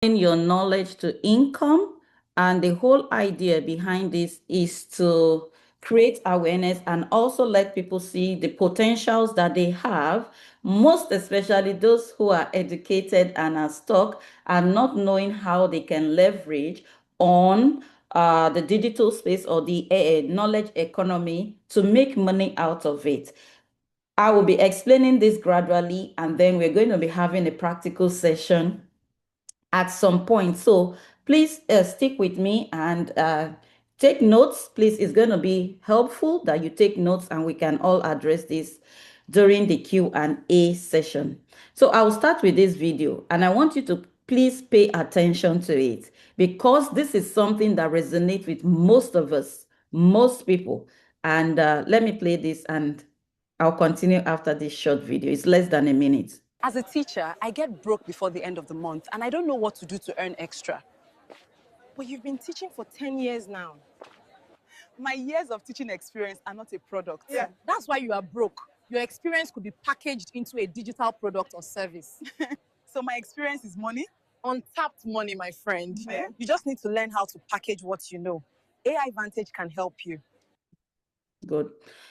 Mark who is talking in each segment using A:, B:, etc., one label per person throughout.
A: your knowledge to income. And the whole idea behind this is to create awareness and also let people see the potentials that they have, most especially those who are educated and are stuck and not knowing how they can leverage on the digital space or the knowledge economy to make money out of it. I will be explaining this gradually, and then we're going to be having a practical session at some point. So please stick with me and take notes. Please, it's going to be helpful that you take notes and we can all address this during the Q&A session. So I'll start with this video and I want you to please pay attention to it because this is something that resonates with most of us, most people. And let me play this and I'll continue after this short video. It's less than a minute.
B: As a teacher, I get broke before the end of the month and I don't know what to do to earn extra.
C: But you've been teaching for 10 years now.
D: My years of teaching experience are not a product.
C: Yeah.
B: That's why you are broke. Your experience could be packaged into a digital product or service.
D: So my experience is money.
B: Untapped money, my friend.
D: Yeah.
C: You just need to learn how to package what you know. AI Vantage can help you.
A: Good.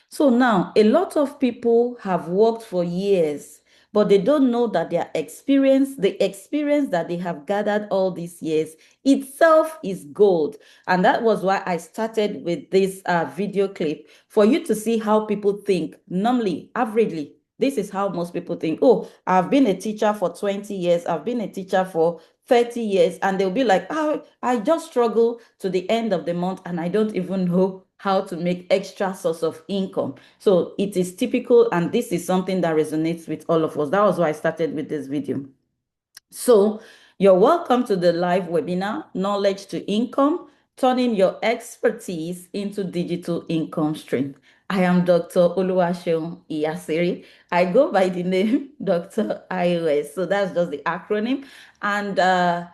A: So now a lot of people have worked for years, but they don't know that their experience, the experience that they have gathered all these years itself is gold. And that was why I started with this video clip for you to see how people think. Normally, averagely, this is how most people think. Oh, I've been a teacher for 20 years. I've been a teacher for 30 years. And they'll be like, oh, I just struggle to the end of the month and I don't even know how to make extra source of income. So it is typical, and this is something that resonates with all of us. That was why I started with this video. So you're welcome to the live webinar, Knowledge to Income, Turning Your Expertise into Digital Income Stream. I am Dr. Oluwaseun Iyasiri. I go by the name Dr. iOS. So that's just the acronym. And I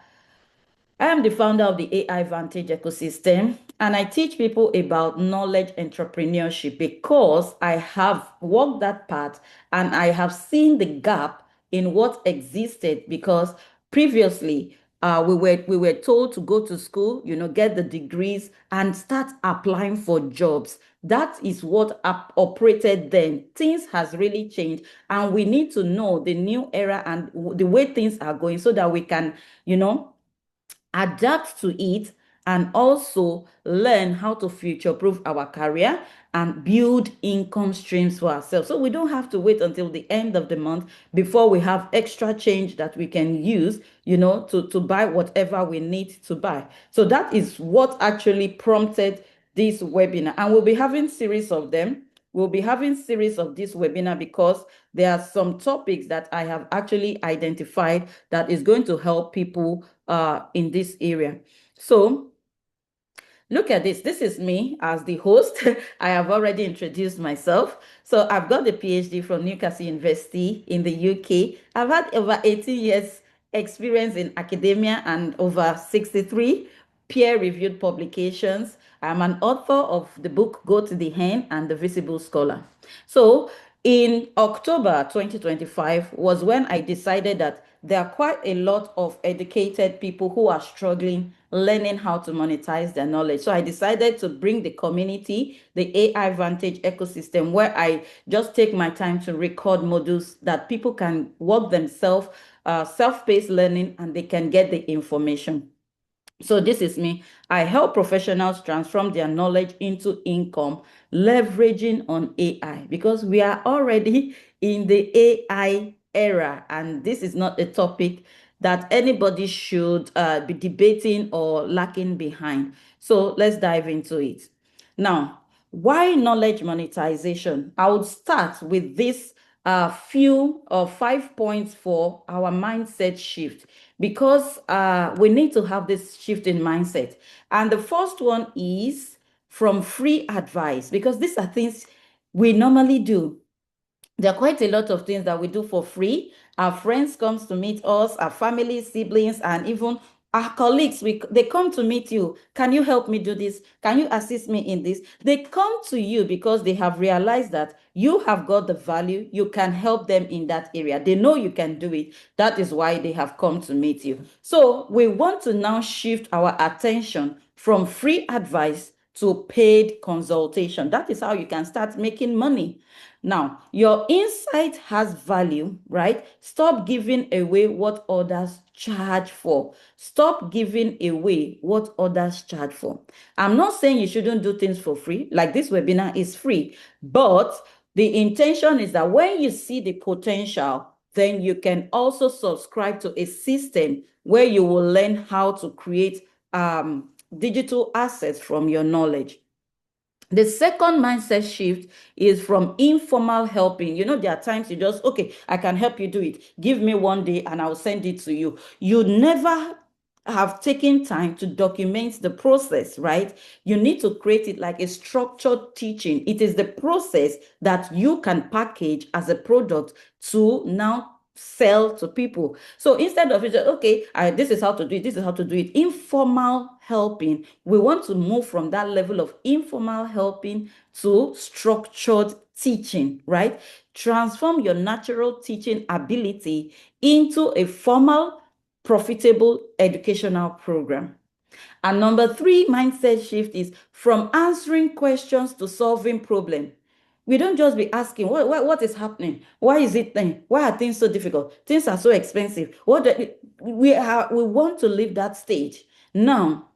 A: am the founder of the AI Vantage ecosystem, and I teach people about knowledge entrepreneurship because I have walked that path and I have seen the gap in what existed because previously we were told to go to school, get the degrees and start applying for jobs. That is what operated then. Things has really changed, and we need to know the new era and the way things are going so that we can, adapt to it and also learn how to future-proof our career and build income streams for ourselves. So we don't have to wait until the end of the month before we have extra change that we can use, to buy whatever we need to buy. So that is what actually prompted this webinar. And we'll be having series of them. We'll be having series of this webinar because there are some topics that I have actually identified that is going to help people in this area. So look at this. This is me as the host. I have already introduced myself. So I've got a PhD from Newcastle University in the UK. I've had over 18 years experience in academia and over 63 peer-reviewed publications. I'm an author of the book Go to the Hen and the Visible Scholar. So in October 2025 was when I decided that there are quite a lot of educated people who are struggling learning how to monetize their knowledge. So I decided to bring the community, the AI Vantage ecosystem, where I just take my time to record modules that people can work themselves, self-paced learning, and they can get the information. So this is me. I help professionals transform their knowledge into income, leveraging on AI because we are already in the AI era, and this is not a topic that anybody should be debating or lacking behind. So let's dive into it. Now, why knowledge monetization? I would start with this few or 5 points for our mindset shift because we need to have this shift in mindset. And the first one is from free advice because these are things we normally do. There are quite a lot of things that we do for free. Our friends comes to meet us, our family, siblings, and even Our colleagues, they come to meet you. Can you help me do this? Can you assist me in this? They come to you because they have realized that you have got the value. You can help them in that area. They know you can do it. That is why they have come to meet you. So we want to now shift our attention from free advice to paid consultation. That is how you can start making money. Now, your insight has value, right? Stop giving away what others charge for. Stop giving away what others charge for. I'm not saying you shouldn't do things for free, like this webinar is free, but the intention is that when you see the potential, then you can also subscribe to a system where you will learn how to create digital assets from your knowledge. The second mindset shift is from informal helping. There are times you just, okay, I can help you do it. Give me one day and I'll send it to you. You never have taken time to document the process, right? You need to create it like a structured teaching. It is the process that you can package as a product to now sell to people. So instead of it, okay, this is how to do it, this is how to do it. Informal helping. We want to move from that level of informal helping to structured teaching, right? Transform your natural teaching ability into a formal, profitable educational program. And number 3 mindset shift is from answering questions to solving problems. We don't just be asking, what is happening? Why is it then? Why are things so difficult? Things are so expensive. We want to leave that stage. Now,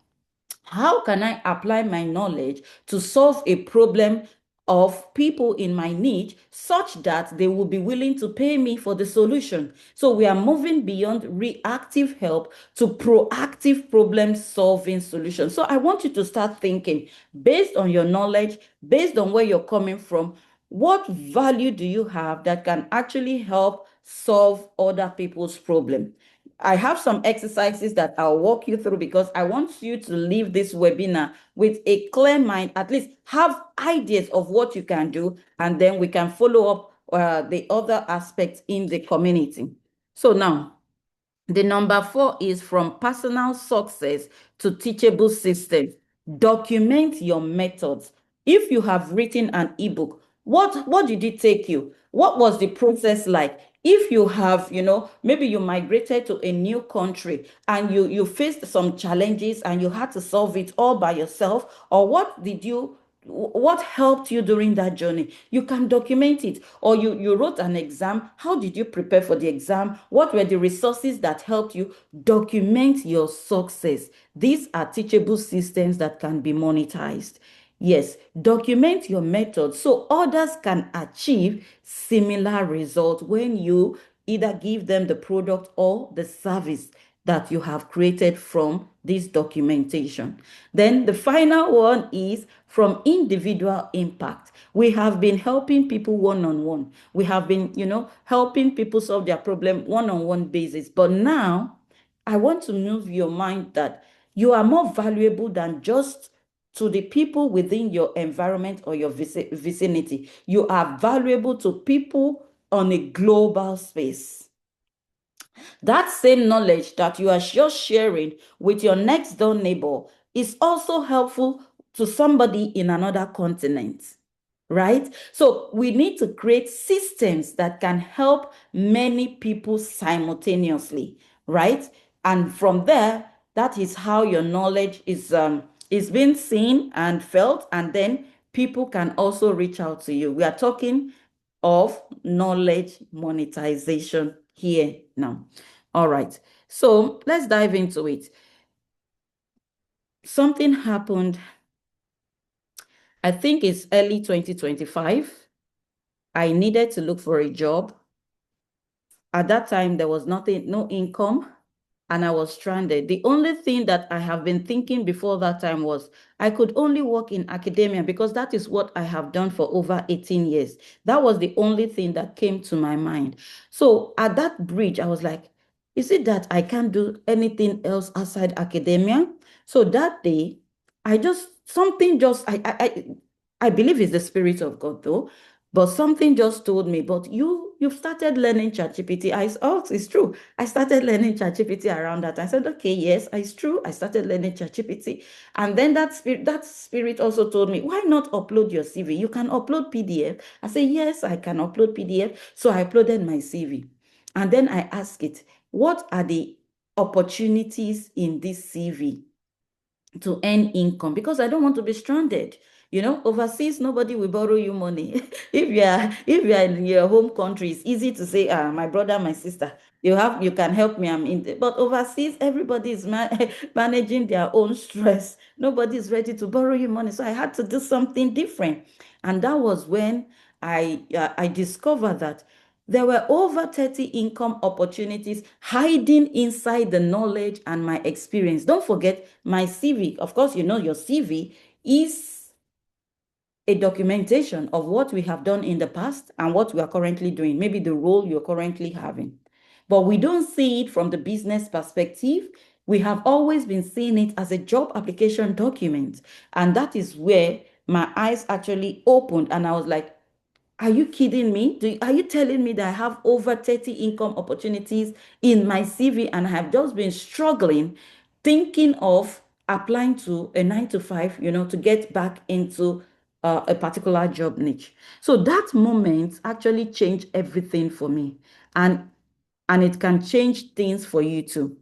A: how can I apply my knowledge to solve a problem of people in my niche such that they will be willing to pay me for the solution? So we are moving beyond reactive help to proactive problem solving solutions. So I want you to start thinking based on your knowledge, based on where you're coming from, what value do you have that can actually help solve other people's problem? I have some exercises that I'll walk you through because I want you to leave this webinar with a clear mind, at least have ideas of what you can do, and then we can follow up the other aspects in the community. So now, the number 4 is from personal success to teachable systems. Document your methods. If you have written an ebook, what did it take you? What was the process like? If you have, maybe you migrated to a new country and you faced some challenges and you had to solve it all by yourself, or what helped you during that journey? You can document it. Or you wrote an exam. How did you prepare for the exam? What were the resources that helped you? Document your success. These are teachable systems that can be monetized. Yes, document your method so others can achieve similar results when you either give them the product or the service that you have created from this documentation. Then the final one is from individual impact. We have been helping people one-on-one. We have been, helping people solve their problem one-on-one basis. But now I want to move your mind that you are more valuable than just to the people within your environment or your vicinity. You are valuable to people on a global space. That same knowledge that you are just sharing with your next door neighbor is also helpful to somebody in another continent, right? So we need to create systems that can help many people simultaneously, right? And from there, that is how your knowledge is being seen and felt, and then people can also reach out to you. We are talking of knowledge monetization here now. All right, so let's dive into it. Something happened, I think it's early 2025. I needed to look for a job. At that time, there was no income, and I was stranded. The only thing that I have been thinking before that time was I could only work in academia because that is what I have done for over 18 years. That was the only thing that came to my mind. So at that bridge, I was like, is it that I can't do anything else outside academia? So that day, I believe it's the Spirit of God though. But something just told me, but you've started learning ChatGPT. Oh, it's true. I started learning ChatGPT around that. I said, okay, yes, it's true. I started learning ChatGPT. And then that spirit also told me, why not upload your CV? You can upload PDF. I said, yes, I can upload PDF. So I uploaded my CV. And then I asked it, what are the opportunities in this CV to earn income? Because I don't want to be stranded. Overseas, nobody will borrow you money. If you are in your home country, it's easy to say, my brother, my sister, you can help me. I'm in there. But overseas, everybody is managing their own stress. Nobody is ready to borrow you money. So I had to do something different. And that was when I discovered that there were over 30 income opportunities hiding inside the knowledge and my experience. Don't forget my CV. Of course, your CV is a documentation of what we have done in the past and what we are currently doing, maybe the role you're currently having. But we don't see it from the business perspective. We have always been seeing it as a job application document. And that is where my eyes actually opened. And I was like, are you kidding me? Are you telling me that I have over 30 income opportunities in my CV and I have just been struggling, thinking of applying to a 9 to 5, to get back into a particular job niche? So that moment actually changed everything for me. And it can change things for you too.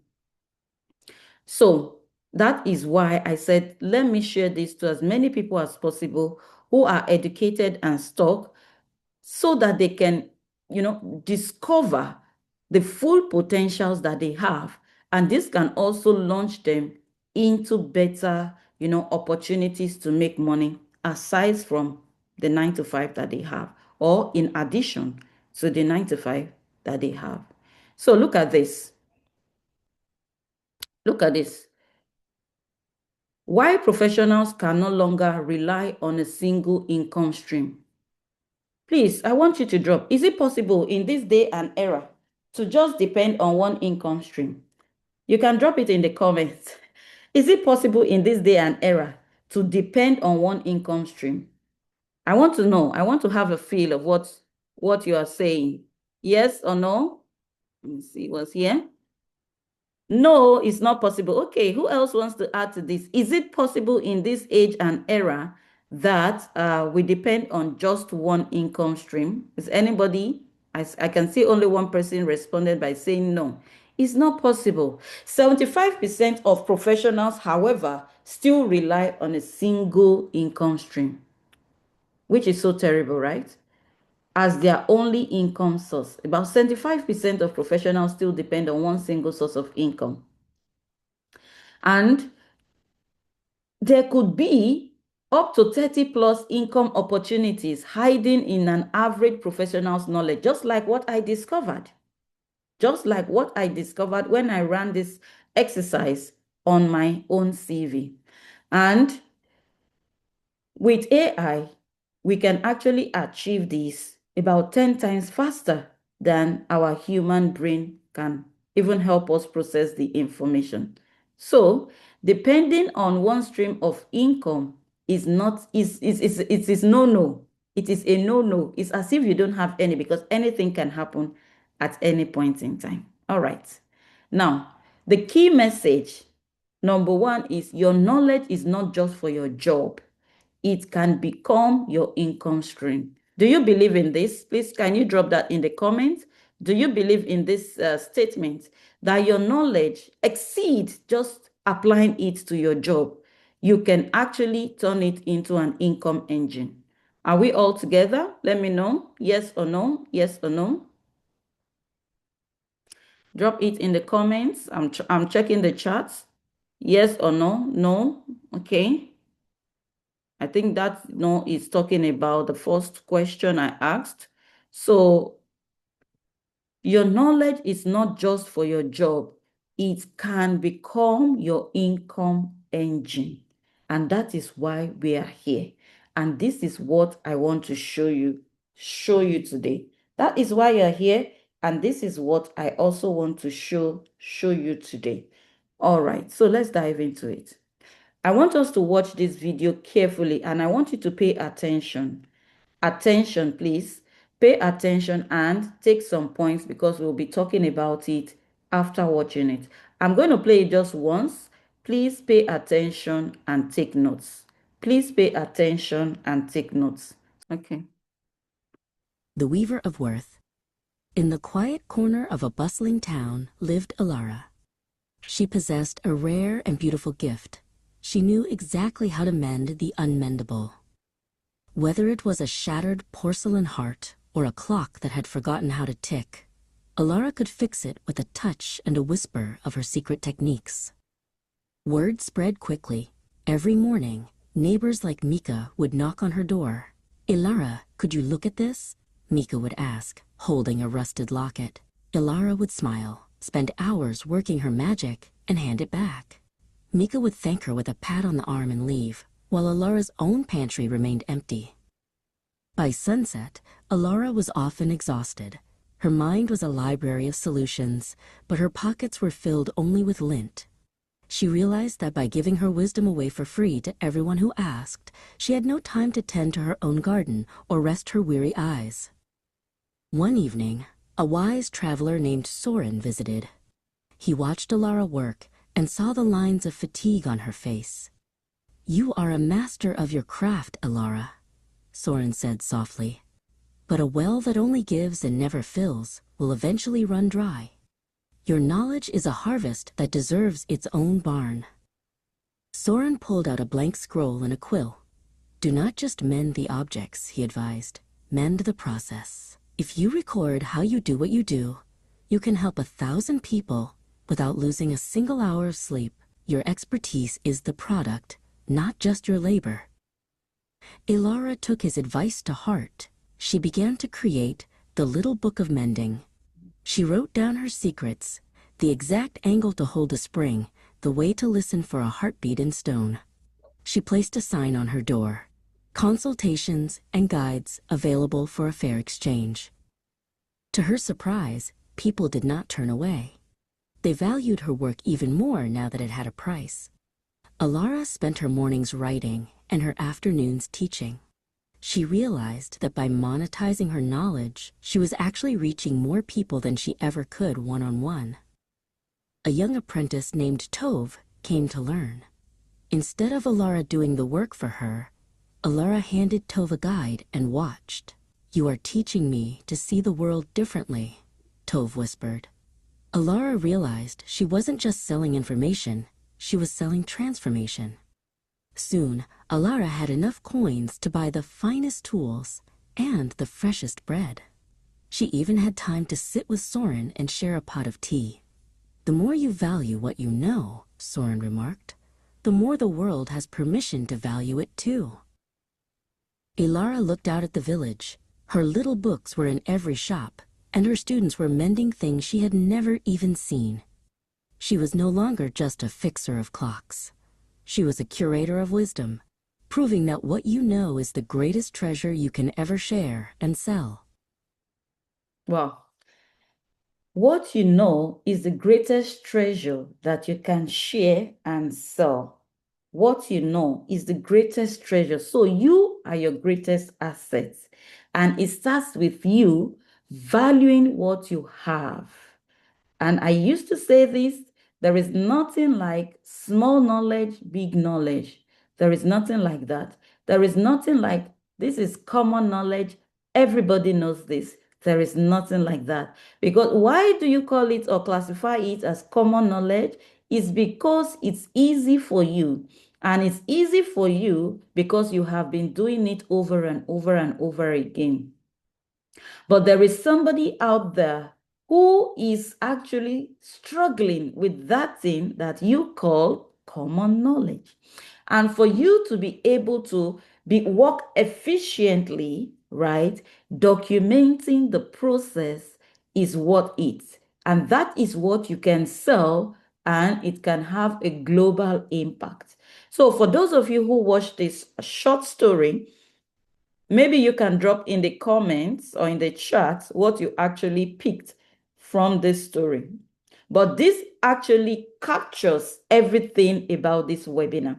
A: So that is why I said, let me share this to as many people as possible who are educated and stuck, so that they can, discover the full potentials that they have. And this can also launch them into better, opportunities to make money aside from the 9 to 5 that they have, or in addition to the 9 to 5 that they have. So look at this. Look at this. Why professionals can no longer rely on a single income stream. Please, I want you to drop. Is it possible in this day and era to just depend on one income stream? You can drop it in the comments. Is it possible in this day and era to depend on one income stream? I want to know. I want to have a feel of what you are saying. Yes or no? Let me see what's here. No, it's not possible. Okay, who else wants to add to this? Is it possible in this age and era that we depend on just one income stream? Is anybody? I can see only one person responded by saying no. It's not possible. 75% of professionals, however, still rely on a single income stream, which is so terrible, right? As their only income source. About 75% of professionals still depend on one single source of income. And there could be up to 30 plus income opportunities hiding in an average professional's knowledge, just like what I discovered. Just like what I discovered when I ran this exercise on my own CV. And with AI, we can actually achieve this about 10 times faster than our human brain can even help us process the information. So, depending on one stream of income is not is no. It is a no. It's as if you don't have any, because anything can happen at any point in time. All right. Now, the key message number one is your knowledge is not just for your job. It can become your income stream. Do you believe in this? Please, can you drop that in the comments? Do you believe in this statement that your knowledge exceeds just applying it to your job? You can actually turn it into an income engine. Are we all together? Let me know. Yes or no? Yes or no? Drop it in the comments. I'm checking the charts. Yes or no? No. Okay. I think that no is talking about the first question I asked. So your knowledge is not just for your job. It can become your income engine. And that is why we are here. And this is what I want to show you today. That is why you're here. And this is what I also want to show you today. All right, so let's dive into it. I want us to watch this video carefully, and I want you to pay attention. attention, please. Pay attention and take some points because we'll be talking about it after watching it. I'm going to play it just once. Please pay attention and take notes. Please pay attention and take notes. Okay.
E: The Weaver of Worth. In the quiet corner of a bustling town lived Alara. She possessed a rare and beautiful gift. She knew exactly how to mend the unmendable. Whether it was a shattered porcelain heart or a clock that had forgotten how to tick, Alara could fix it with a touch and a whisper of her secret techniques. Word spread quickly. Every morning, neighbors like Mika would knock on her door. "Ilara, could you look at this?" Mika would ask, holding a rusted locket. Ilara would smile, spend hours working her magic, and hand it back. Mika would thank her with a pat on the arm and leave, while Alara's own pantry remained empty. By sunset, Alara was often exhausted. Her mind was a library of solutions, but her pockets were filled only with lint. She realized that by giving her wisdom away for free to everyone who asked, she had no time to tend to her own garden or rest her weary eyes. One evening, a wise traveler named Soren visited. He watched Alara work and saw the lines of fatigue on her face. "You are a master of your craft, Alara," Soren said softly. "But a well that only gives and never fills will eventually run dry. Your knowledge is a harvest that deserves its own barn." Soren pulled out a blank scroll and a quill. "Do not just mend the objects," he advised. "Mend the process. If you record how you do what you do, you can help 1,000 people without losing a single hour of sleep. Your expertise is the product, not just your labor." Ilara took his advice to heart. She began to create the Little Book of Mending. She wrote down her secrets, the exact angle to hold a spring, the way to listen for a heartbeat in stone. She placed a sign on her door: "Consultations and guides available for a fair exchange." To her surprise, people did not turn away. They valued her work even more now that it had a price. Alara spent her mornings writing and her afternoons teaching. She realized that by monetizing her knowledge, she was actually reaching more people than she ever could one-on-one. A young apprentice named Tove came to learn. Instead of Alara doing the work for her, Alara handed Tove a guide and watched. "You are teaching me to see the world differently," Tove whispered. Alara realized she wasn't just selling information, she was selling transformation. Soon, Alara had enough coins to buy the finest tools and the freshest bread. She even had time to sit with Soren and share a pot of tea. "The more you value what you know," Soren remarked, "the more the world has permission to value it too." Ilara looked out at the village. Her little books were in every shop, and her students were mending things she had never even seen. She was no longer just a fixer of clocks. She was a curator of wisdom, proving that what you know is the greatest treasure you can ever share and sell.
A: Well, what you know is the greatest treasure that you can share and sell. What you know is the greatest treasure. So you are your greatest asset. And it starts with you valuing what you have. And I used to say this, there is nothing like small knowledge, big knowledge. There is nothing like that. There is nothing like this is common knowledge. Everybody knows this. There is nothing like that. Because why do you call it or classify it as common knowledge? It's because it's easy for you. And it's easy for you because you have been doing it over and over and over again. But there is somebody out there who is actually struggling with that thing that you call common knowledge. And for you to be able to work efficiently, right, documenting the process is what it. And that is what you can sell, and it can have a global impact. So for those of you who watched this short story, maybe you can drop in the comments or in the chat what you actually picked from this story. But this actually captures everything about this webinar.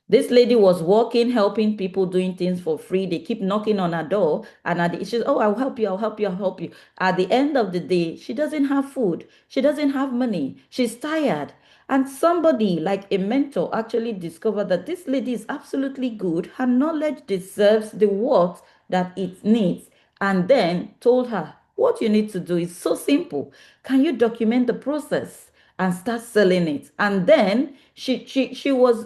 A: This lady was working, helping people, doing things for free. They keep knocking on her door, and at the, she's, oh, I'll help you, I'll help you, I'll help you. At the end of the day, she doesn't have food, she doesn't have money, she's tired. And somebody like a mentor actually discovered that this lady is absolutely good. Her knowledge deserves the worth that it needs, and then told her, what you need to do is so simple. Can you document the process and start selling it? And then she was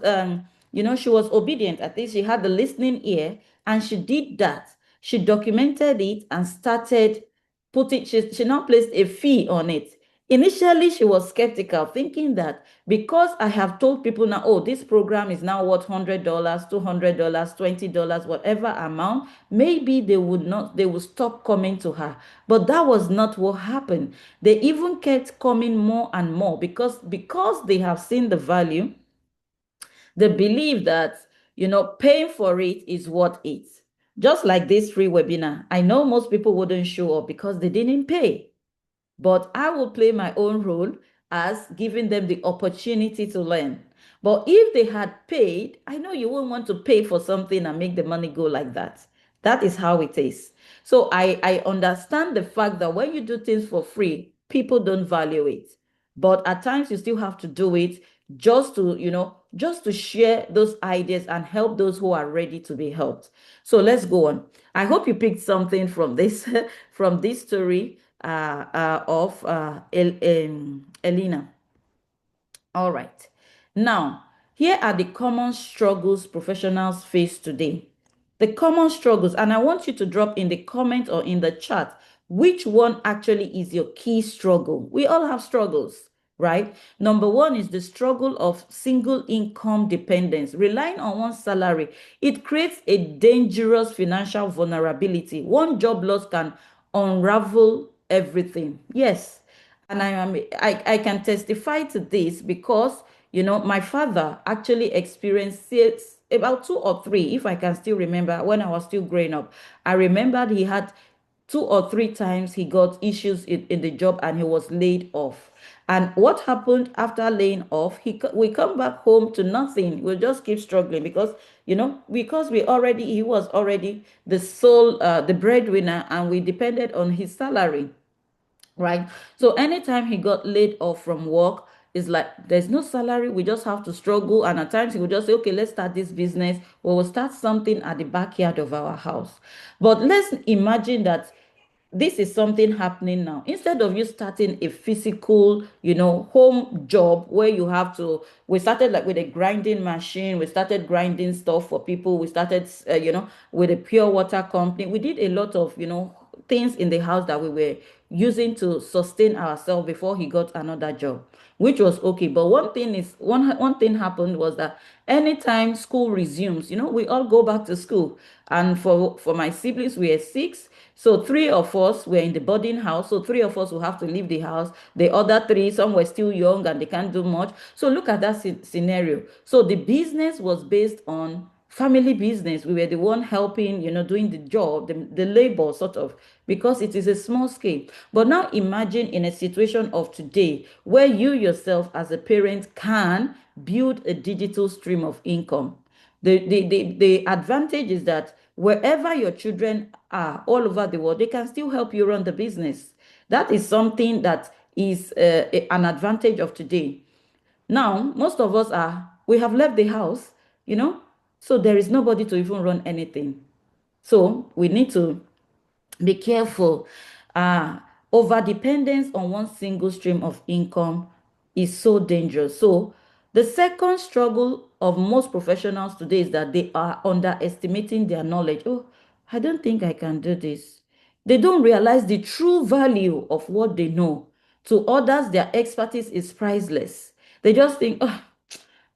A: she was obedient. At least she had the listening ear, and she did that. She documented it and started putting, she now placed a fee on it. Initially, she was skeptical, thinking that because I have told people now, oh, this program is now worth $100, $200, $20, whatever amount, maybe they would not, they would stop coming to her. But that was not what happened. They even kept coming more and more because they have seen the value. They believe that, paying for it is worth it. Just like this free webinar, I know most people wouldn't show up because they didn't pay. But I will play my own role as giving them the opportunity to learn. But if they had paid, I know you wouldn't want to pay for something and make the money go like that. That is how it is. So I understand the fact that when you do things for free, people don't value it. But at times you still have to do it just to, just to share those ideas and help those who are ready to be helped. So let's go on. I hope you picked something from this from this story of Elena. All right. Now, here are the common struggles professionals face today. The common struggles, and I want you to drop in the comment or in the chat which one actually is your key struggle. We all have struggles, right? Number one is the struggle of single income dependence, relying on one salary. It creates a dangerous financial vulnerability. One job loss can unravel everything. Yes, and I can testify to this because my father actually experienced it about two or three, if I can still remember, when I was still growing up. I remembered he had two or three times he got issues in the job and he was laid off. And what happened after laying off, we come back home to nothing. We'll just keep struggling because because he was already the sole the breadwinner, and we depended on his salary, right? So anytime he got laid off from work, it's like there's no salary, we just have to struggle. And at times he would just say, okay, let's start this business, or we'll start something at the backyard of our house. But let's imagine that this is something happening now. Instead of you starting a physical, home job where you have to, we started like with a grinding machine, we started grinding stuff for people, we started, with a pure water company. We did a lot of, things in the house that we were using to sustain ourselves before he got another job, which was okay. But one thing happened was that anytime school resumes, we all go back to school. And for my siblings, we are six. So three of us were in the boarding house. So three of us will have to leave the house. The other three, some were still young and they can't do much. So look at that scenario. So the business was based on family business. We were the one helping, doing the job, the labor sort of, because it is a small scale. But now imagine in a situation of today where you yourself as a parent can build a digital stream of income. The advantage is that wherever your children are all over the world, they can still help you run the business. That is something that is an advantage of today. Now, most of us we have left the house, so there is nobody to even run anything. So we need to be careful. Over dependence on one single stream of income is so dangerous. So the second struggle of most professionals today is that they are underestimating their knowledge. Oh, I don't think I can do this. They don't realize the true value of what they know. To others, their expertise is priceless. They just think, oh,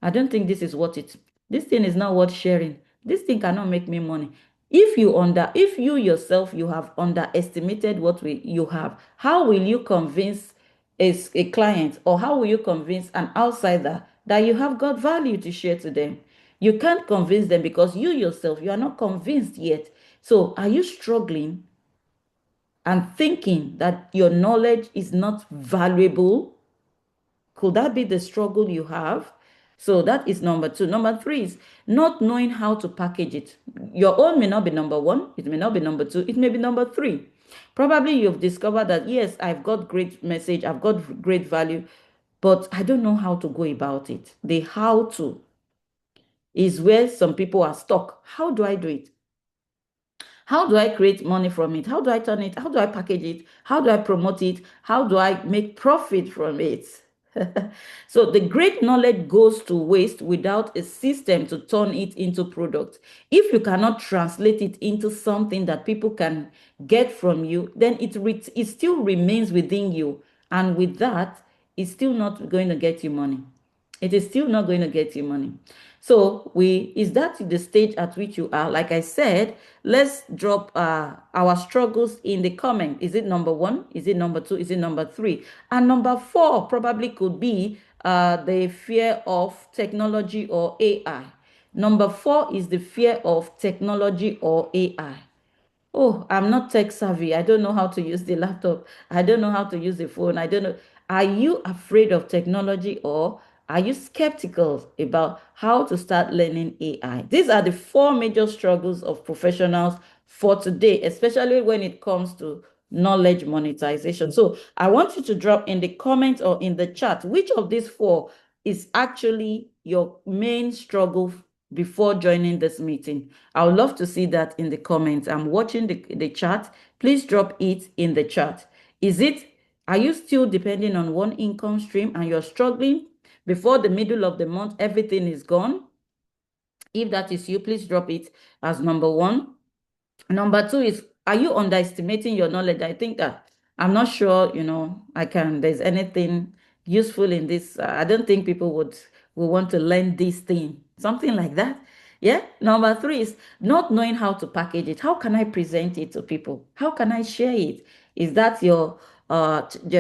A: I don't think this is worth it. This thing is not worth sharing. This thing cannot make me money. If you yourself you have underestimated what you have, how will you convince a client, or how will you convince an outsider that you have got value to share to them? You can't convince them because you yourself you are not convinced yet. So are you struggling and thinking that your knowledge is not valuable? Could that be the struggle you have? So that is number two. Number three is not knowing how to package it. Your own may not be number one, it may not be number two, it may be number three. Probably you've discovered that, yes, I've got great message, I've got great value, but I don't know how to go about it. The how to is where some people are stuck. How do I do it? How do I create money from it? How do I turn it? How do I package it? How do I promote it? How do I make profit from it? So the great knowledge goes to waste without a system to turn it into product. If you cannot translate it into something that people can get from you, then it still remains within you. And with that, it's still not going to get you money. It is still not going to get you money. So is that the stage at which you are? Like I said, let's drop our struggles in the comment. Is it number one? Is it number two? Is it number three? And number four probably could be the fear of technology or AI. Number four is the fear of technology or AI. Oh, I'm not tech savvy. I don't know how to use the laptop. I don't know how to use the phone. I don't know. Are you afraid of technology, or are you skeptical about how to start learning AI? These are the four major struggles of professionals for today, especially when it comes to knowledge monetization. So I want you to drop in the comment or in the chat which of these four is actually your main struggle before joining this meeting. I would love to see that in the comments. I'm watching the chat. Please drop it in the chat. Are you still depending on one income stream and you're struggling? Before the middle of the month, everything is gone. If that is you, please drop it as number one. Number two is, are you underestimating your knowledge? I think that I'm not sure, there's anything useful in this. I don't think people will want to learn this thing, something like that. Yeah. Number three is not knowing how to package it. How can I present it to people? How can I share it? Is that your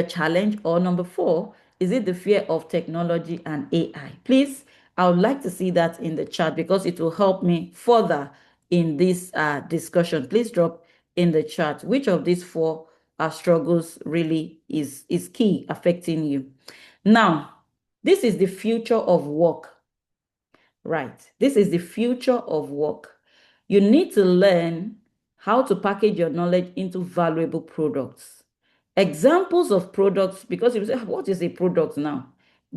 A: challenge? Or number four, is it the fear of technology and AI? Please, I would like to see that in the chat because it will help me further in this discussion. Please drop in the chat which of these four struggles really is key affecting you. Now, this is the future of work. Right. This is the future of work. You need to learn how to package your knowledge into valuable products. Examples of products, because you say, what is a product now?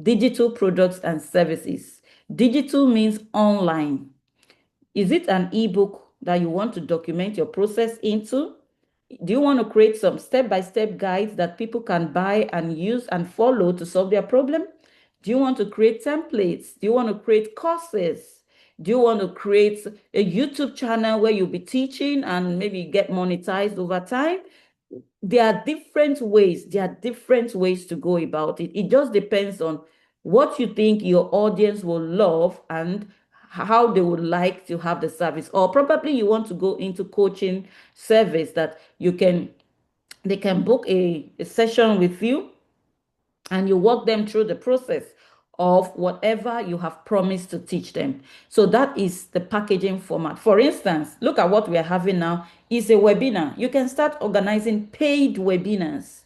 A: Digital products and services. Digital means online. Is it an ebook that you want to document your process into? Do you want to create some step-by-step guides that people can buy and use and follow to solve their problem? Do you want to create templates? Do you want to create courses? Do you want to create a YouTube channel where you'll be teaching and maybe get monetized over time? There are different ways. There are different ways to go about it. It just depends on what you think your audience will love and how they would like to have the service. Or probably you want to go into coaching service that they can book a session with you and you walk them through the process of whatever you have promised to teach them. So that is the packaging format. For instance, look at what we are having now is a webinar. You can start organizing paid webinars.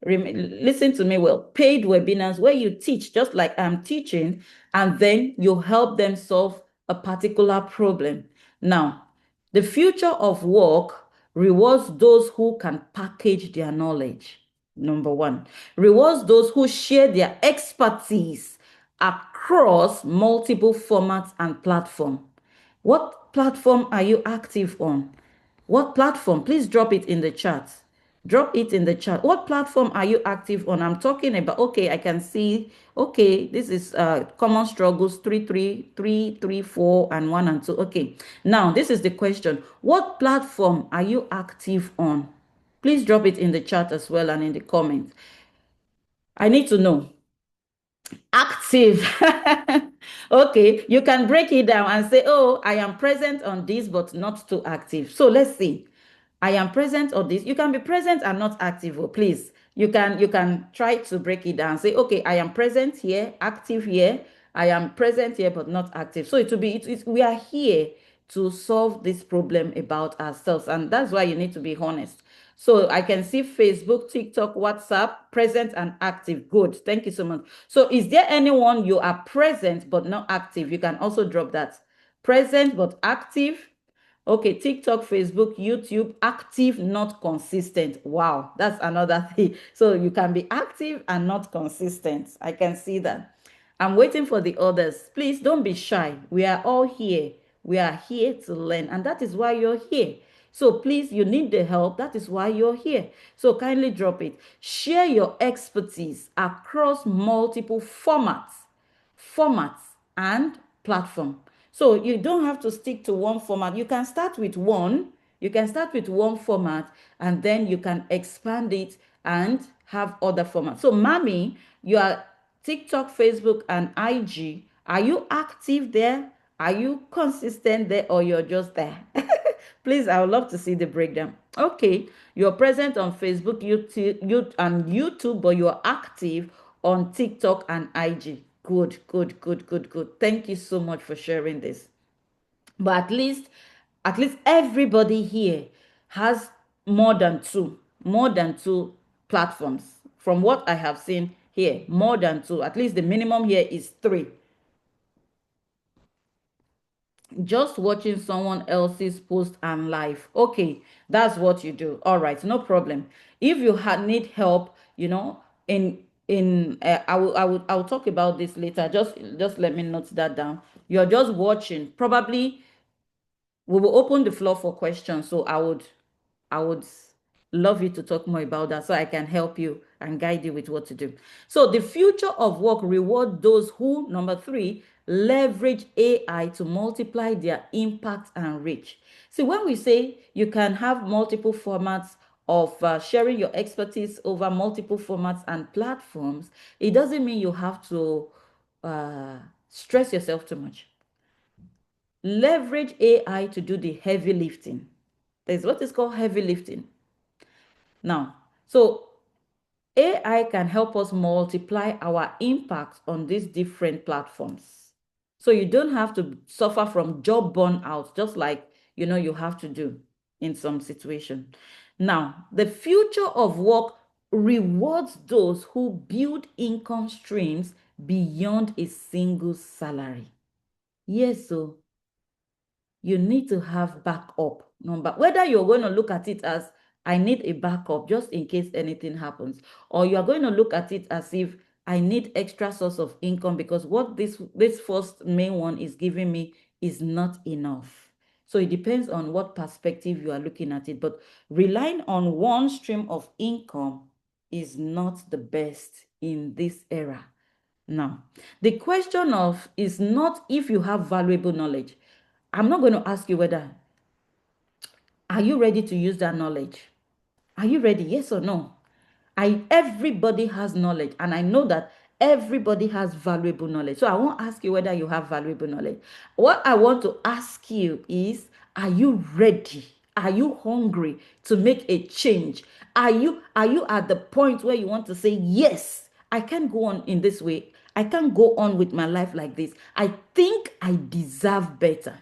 A: Listen to me well. Paid webinars where you teach just like I'm teaching, and then you help them solve a particular problem. Now, the future of work rewards those who can package their knowledge. Number one, rewards those who share their expertise across multiple formats and platforms. What platform are you active on? What platform? Please drop it in the chat. Drop it in the chat. What platform are you active on? I'm talking about, okay, I can see, okay, this is common struggles 3, 4, and 1 and 2. Okay, now this is the question. What platform are you active on? Please drop it in the chat as well and in the comments. I need to know. Active. Okay, you can break it down and say, oh, I am present on this, but not too active. So let's see. I am present on this. You can be present and not active. Oh, please. You can try to break it down. Say, okay, I am present here, active here. I am present here, but not active. So it will be, we are here to solve this problem about ourselves. And that's why you need to be honest. So I can see Facebook, TikTok, WhatsApp, present and active. Good. Thank you so much. So is there anyone you are present but not active? You can also drop that. Present but active. Okay, TikTok, Facebook, YouTube, active, not consistent. Wow, that's another thing. So you can be active and not consistent. I can see that. I'm waiting for the others. Please don't be shy. We are all here. We are here to learn, and that is why you're here. So please, you need the help. That is why you're here. So kindly drop it. Share your expertise across multiple formats and platform. So you don't have to stick to one format. You can start with one. You can start with one format and then you can expand it and have other formats. So Mami, you are TikTok, Facebook, and IG. Are you active there? Are you consistent there or you're just there? Please, I would love to see the breakdown. Okay, you're present on Facebook, YouTube, but you're active on TikTok and IG. Good, good, good, good, good. Thank you so much for sharing this. But at least everybody here has more than two platforms. From what I have seen here, more than two. At least the minimum here is three. Just watching someone else's post and live. Okay, that's what you do. All right, no problem. If you need help, I will talk about this later. Just let me note that down. You're just watching. Probably we will open the floor for questions. So I would love you to talk more about that so I can help you and guide you with what to do. So the future of work reward those who, number 3, leverage AI to multiply their impact and reach. See, when we say you can have multiple formats of sharing your expertise over multiple formats and platforms, it doesn't mean you have to stress yourself too much. Leverage AI to do the heavy lifting. There's what is called heavy lifting. Now, so AI can help us multiply our impact on these different platforms. So you don't have to suffer from job burnout, just like you have to do in some situation. Now, the future of work rewards those who build income streams beyond a single salary. Yes, so you need to have backup number, whether you're going to look at it as I need a backup just in case anything happens, or you are going to look at it as if I need extra source of income because what this first main one is giving me is not enough. So it depends on what perspective you are looking at it, but relying on one stream of income is not the best in this era. Now, the question of is not if you have valuable knowledge. I'm not going to ask you whether, are you ready to use that knowledge? Are you ready? Yes or no? Everybody has knowledge, and I know that everybody has valuable knowledge. So I won't ask you whether you have valuable knowledge. What I want to ask you is, are you ready? Are you hungry to make a change? Are you at the point where you want to say, yes, I can't go on in this way. I can't go on with my life like this. I think I deserve better.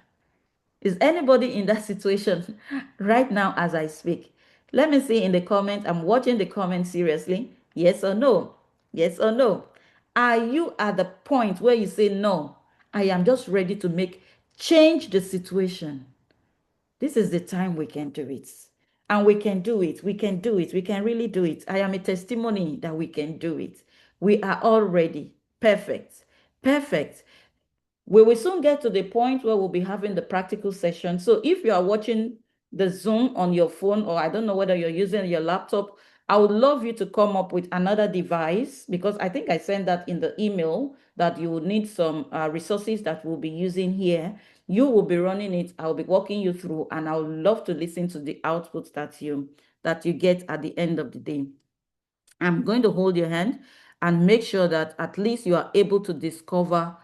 A: Is anybody in that situation right now as I speak? Let me see in the comment. I'm watching the comment seriously. Yes or no? Yes or no? Are you at the point where you say, no, I am just ready to change the situation? This is the time we can do it. And we can do it. We can do it. We can really do it. I am a testimony that we can do it. We are all ready. Perfect. Perfect. We will soon get to the point where we'll be having the practical session. So if you are watching the Zoom on your phone, or I don't know whether you're using your laptop, I would love you to come up with another device, because I think I sent that in the email that you will need some resources that we'll be using here. You will be running it. I'll be walking you through, and I would love to listen to the outputs that you get at the end of the day. I'm going to hold your hand and make sure that at least you are able to discover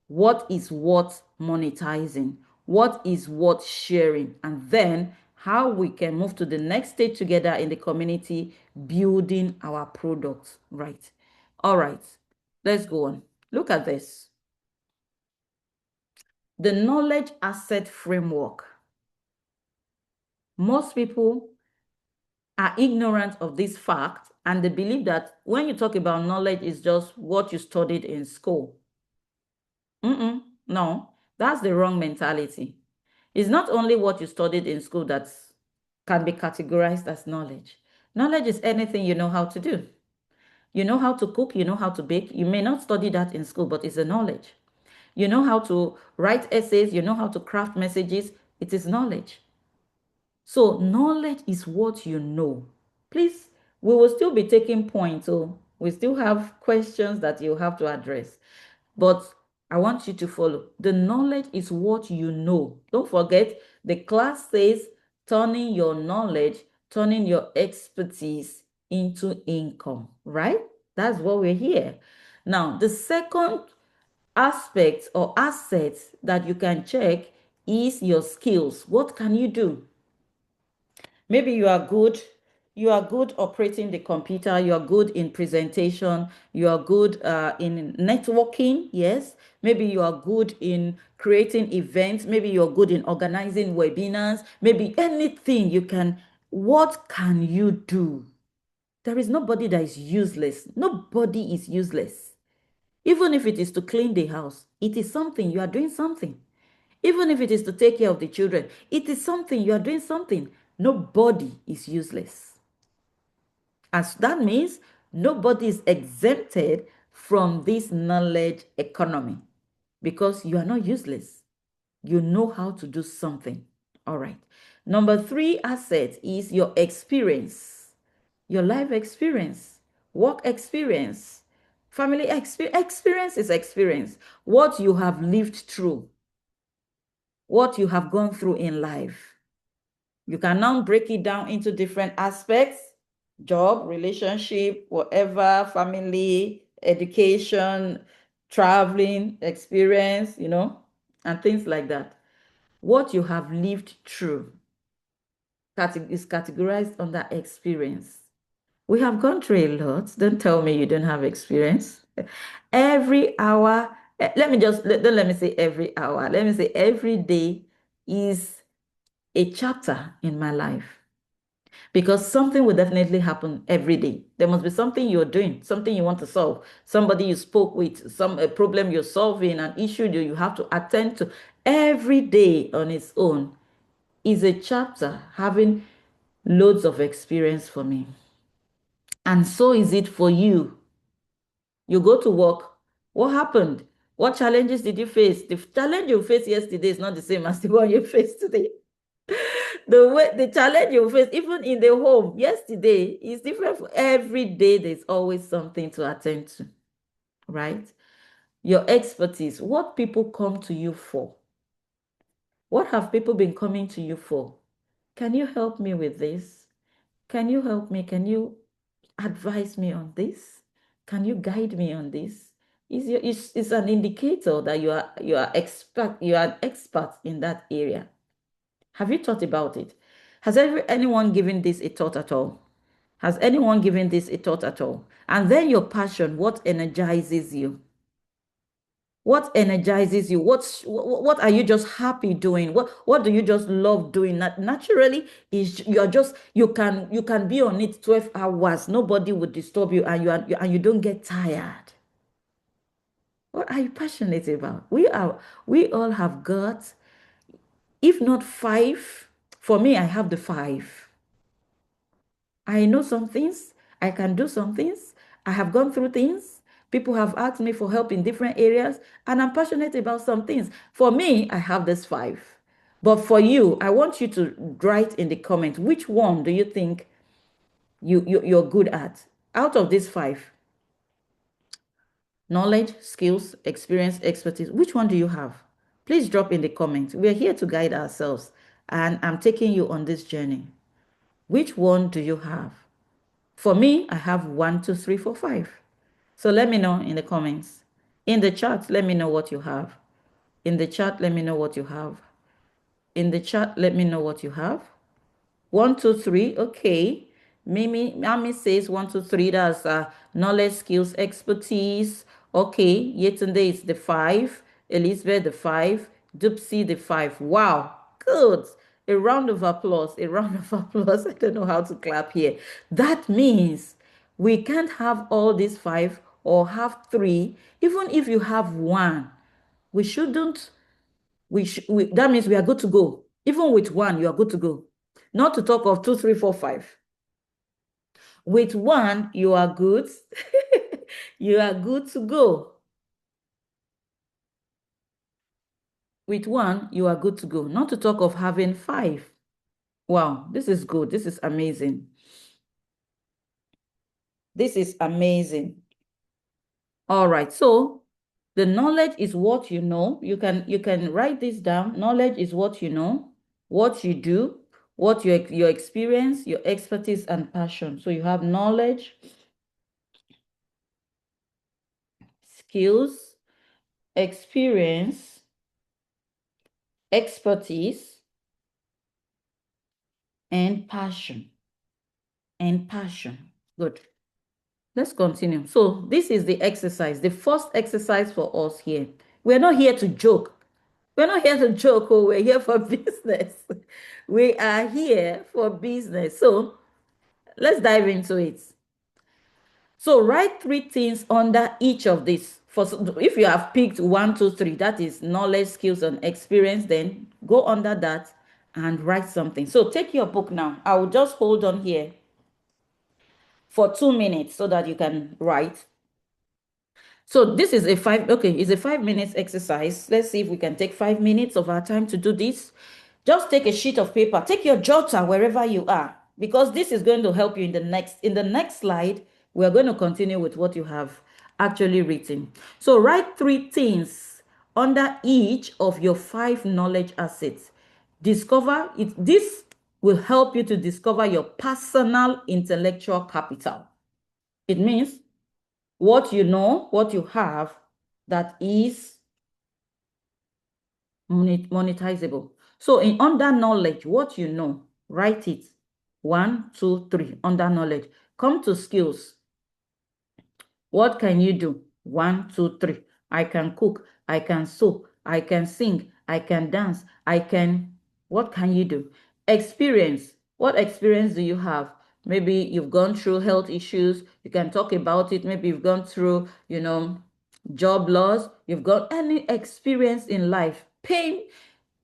A: what is worth monetizing, what is worth sharing, and then how we can move to the next stage together in the community, building our products, right? All right, let's go on. Look at this. The knowledge asset framework. Most people are ignorant of this fact, and they believe that when you talk about knowledge, it's just what you studied in school. No, that's the wrong mentality. It's not only what you studied in school that can be categorized as knowledge. Knowledge is anything you know how to do. You know how to cook, you know how to bake. You may not study that in school, but it's a knowledge. You know how to write essays, you know how to craft messages. It is knowledge. So knowledge is what you know. Please, we will still be taking points. So we still have questions that you have to address. But I want you to follow. The knowledge is what you know. Don't forget, the class says turning your knowledge, turning your expertise into income, right? That's what we're here. Now, the second aspect or asset that you can check is your skills. What can you do? Maybe you are good operating the computer, you are good in presentation, you are good in networking, yes. Maybe you are good in creating events, maybe you're good in organizing webinars, maybe anything you can. What can you do? There is nobody that is useless. Nobody is useless. Even if it is to clean the house, it is something, you are doing something. Even if it is to take care of the children, it is something, you are doing something. Nobody is useless. As that means nobody is exempted from this knowledge economy because you are not useless. You know how to do something. All right. Number 3 asset is your experience, your life experience, work experience, family experience. Experience is experience. What you have lived through, what you have gone through in life. You can now break it down into different aspects: job, relationship, whatever, family, education, traveling, experience, and things like that. What you have lived through is categorized under experience. We have gone through a lot. Don't tell me you don't have experience. Every hour, don't let me say every hour. Let me say every day is a chapter in my life, because something will definitely happen every day. There must be something you're doing, something you want to solve, somebody you spoke with, a problem you're solving, an issue you have to attend to. Every day on its own is a chapter having loads of experience for me. And so is it for you. You go to work. What happened? What challenges did you face? The challenge you faced yesterday is not the same as the one you face today. The challenge you face, even in the home yesterday, is different. For every day, there's always something to attend to, right? Your expertise, what people come to you for. What have people been coming to you for? Can you help me with this? Can you help me? Can you advise me on this? Can you guide me on this? It's an indicator that you are an expert in that area. Have you thought about it? Has anyone given this a thought at all? Has anyone given this a thought at all? And then your passion, what energizes you? What energizes you? What are you just happy doing? What do you just love doing? Naturally, is you can be on it 12 hours. Nobody would disturb you, and you don't get tired. What are you passionate about? We all have got, if not 5. For me, I have the 5. I know some things. I can do some things. I have gone through things. People have asked me for help in different areas, and I'm passionate about some things. For me, I have this 5. But for you, I want you to write in the comments, which one do you think you're good at out of these 5? Knowledge, skills, experience, expertise. Which one do you have? Please drop in the comments. We're here to guide ourselves, and I'm taking you on this journey. Which one do you have? For me, I have 1, 2, 3, 4, 5. So let me know in the comments. In the chat, let me know what you have. In the chat, let me know what you have. In the chat, let me know what you have. 1, 2, 3. Okay. Mami says 1, 2, 3. That's knowledge, skills, expertise. Okay. Yetunde is the 5. Elizabeth the 5. Dupsy the 5. Wow. Good. A round of applause, a round of applause. I don't know how to clap here. That means we can't have all these 5 or have 3. Even if you have 1, we shouldn't, that means we are good to go. Even with 1, you are good to go. Not to talk of 2, 3, 4, 5. With 1, you are good. You are good to go. With 1, you are good to go. Not to talk of having 5. Wow, this is good. This is amazing. This is amazing. All right, so the knowledge is what you know. You can write this down. Knowledge is what you know, what you do, what your experience, your expertise, and passion. So you have knowledge, skills, experience, expertise, and passion. And passion. Good. Let's continue. So this is the exercise, the first exercise for us here. We're not here to joke. We're not here to joke, oh, we're here for business. We are here for business. So let's dive into it. So write 3 things under each of these. If you have picked 1, 2, 3, that is knowledge, skills, and experience, then go under that and write something. So take your book now. I will just hold on here for 2 minutes so that you can write. So this is it's a 5 minutes exercise. Let's see if we can take 5 minutes of our time to do this. Just take a sheet of paper, take your jotter wherever you are, because this is going to help you in the next slide. We're going to continue with what you have actually written. So write 3 things under each of your 5 knowledge assets. Discover it. This will help you to discover your personal intellectual capital. It means what you know, what you have that is monetizable. So under knowledge, what you know, write it. 1, 2, 3, under knowledge. Come to skills. What can you do? 1, 2, 3. I can cook, I can sew, I can sing, I can dance, what can you do? Experience. What experience do you have? Maybe you've gone through health issues, you can talk about it. Maybe you've gone through, job loss, you've got any experience in life, pain,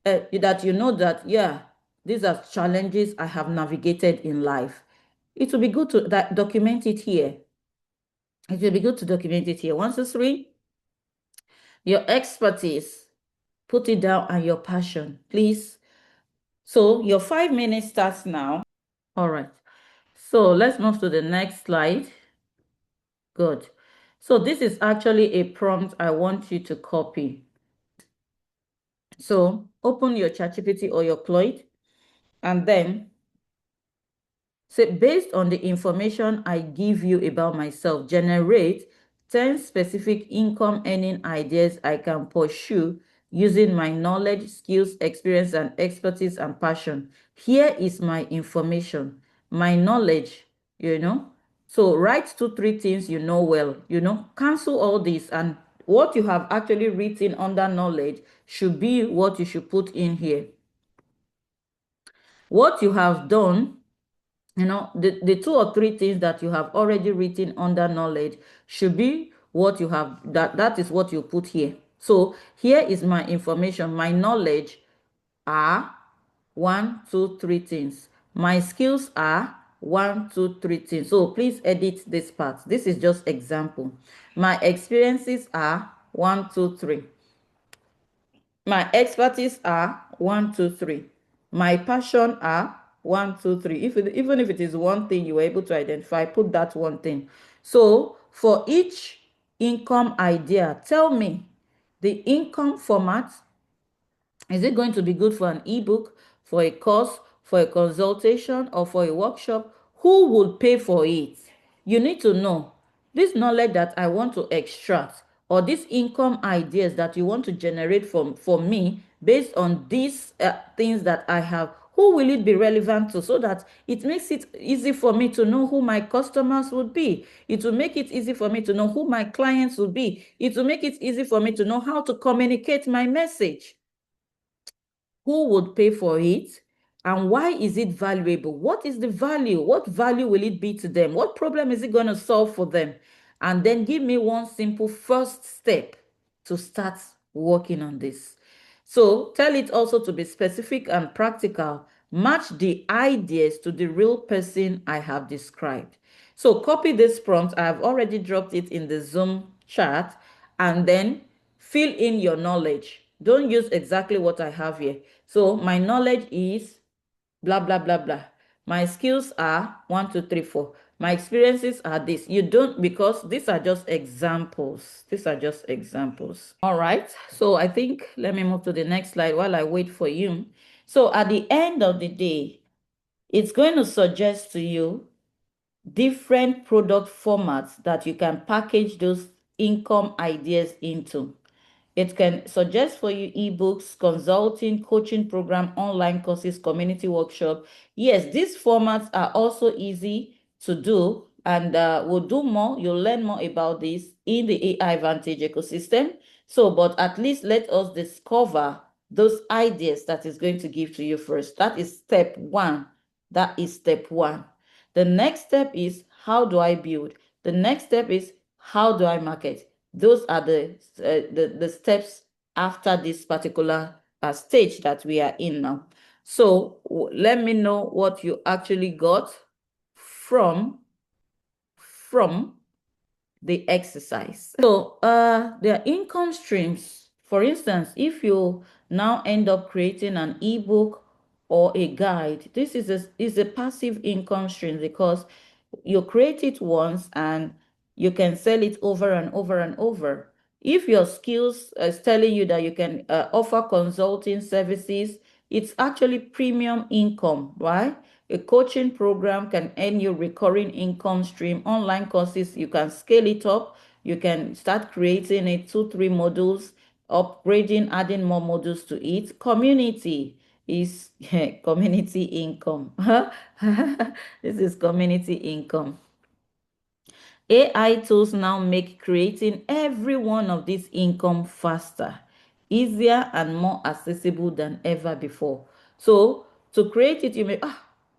A: that you know that, yeah, these are challenges I have navigated in life. It will be good to document it here. It will be good to document it here. 1, 2, 3. Your expertise, put it down, and your passion, please. So your 5 minutes starts now. All right. So let's move to the next slide. Good. So this is actually a prompt I want you to copy. So open your ChatGPT or your Claude, and then say, based on the information I give you about myself, generate 10 specific income earning ideas I can pursue using my knowledge, skills, experience, and expertise and passion. Here is my information, my knowledge, So write 2, 3 things you know well, cancel all this, and what you have actually written under knowledge should be what you should put in here. What you have done, the 2 or 3 things that you have already written under knowledge should be what you have, that is what you put here. So here is my information. My knowledge are 1, 2, 3 things. My skills are 1, 2, 3 things. So please edit this part. This is just example. My experiences are 1, 2, 3. My expertise are 1, 2, 3. My passion are 1, 2, 3. Even if it is one thing you were able to identify, put that one thing. So for each income idea, tell me the income format. Is it going to be good for an ebook, for a course, for a consultation, or for a workshop? Who would pay for it? You need to know this knowledge that I want to extract, or these income ideas that you want to generate for me based on these things that I have. Who will it be relevant to, so that it makes it easy for me to know who my customers would be? It will make it easy for me to know who my clients will be. It will make it easy for me to know how to communicate my message. Who would pay for it? And why is it valuable? What is the value? What value will it be to them? What problem is it going to solve for them? And then give me one simple first step to start working on this. So tell it also to be specific and practical. Match the ideas to the real person I have described. So copy this prompt. I have already dropped it in the Zoom chat, and then fill in your knowledge. Don't use exactly what I have here. So my knowledge is blah, blah, blah, blah. My skills are 1, 2, 3, 4. My experiences are this. You don't, because these are just examples. These are just examples. All right. So I think, let me move to the next slide while I wait for you. So at the end of the day, it's going to suggest to you different product formats that you can package those income ideas into. It can suggest for you ebooks, consulting, coaching program, online courses, community workshop. Yes, these formats are also easy to do, and we'll do more. You'll learn more about this in the AI Vantage ecosystem. So, but at least let us discover those ideas that is going to give to you first. That is step one. That is step one. The next step is, how do I build? The next step is, how do I market? Those are the steps after this particular stage that we are in now. So let me know what you actually got from the exercise. So there are income streams. For instance, if you now end up creating an ebook or a guide, this is a passive income stream, because you create it once and you can sell it over and over and over. If your skills is telling you that you can offer consulting services, it's actually premium income, right? A coaching program can earn you recurring income stream. Online courses, you can scale it up. You can start creating it, 2, 3 modules, upgrading, adding more modules to it. Community is community income. This is community income. AI tools now make creating every one of these income faster, easier, and more accessible than ever before. So to create it, you may,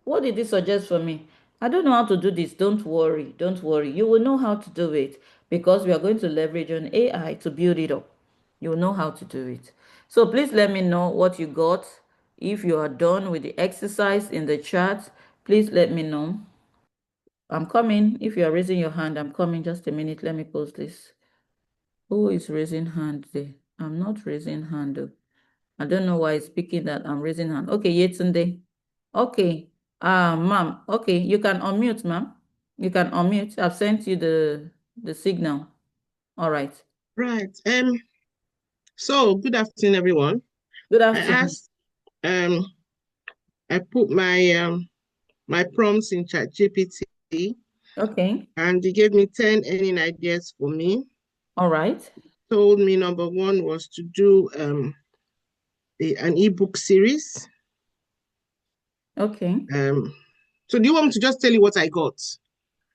A: what did this suggest for me? I don't know how to do this. Don't worry. Don't worry. You will know how to do it, because we are going to leverage on AI to build it up. You will know how to do it. So please let me know what you got. If you are done with the exercise in the chat, please let me know. I'm coming. If you are raising your hand, I'm coming. Just a minute. Let me post this. Who is raising hand there? I'm not raising hand though. I don't know why it's speaking that I'm raising hand. Okay, Yetunde. Okay. Ma'am. Okay, you can unmute, ma'am. You can unmute. I've sent you the signal. All right.
F: Right. So good afternoon, everyone.
A: Good
F: I
A: afternoon.
F: asked, I put my prompts in ChatGPT,
A: Okay.
F: and they gave me 10 earning ideas for me.
A: All right.
F: Told me number one was to do an ebook series.
A: Okay.
F: So do you want me to just tell you what I got?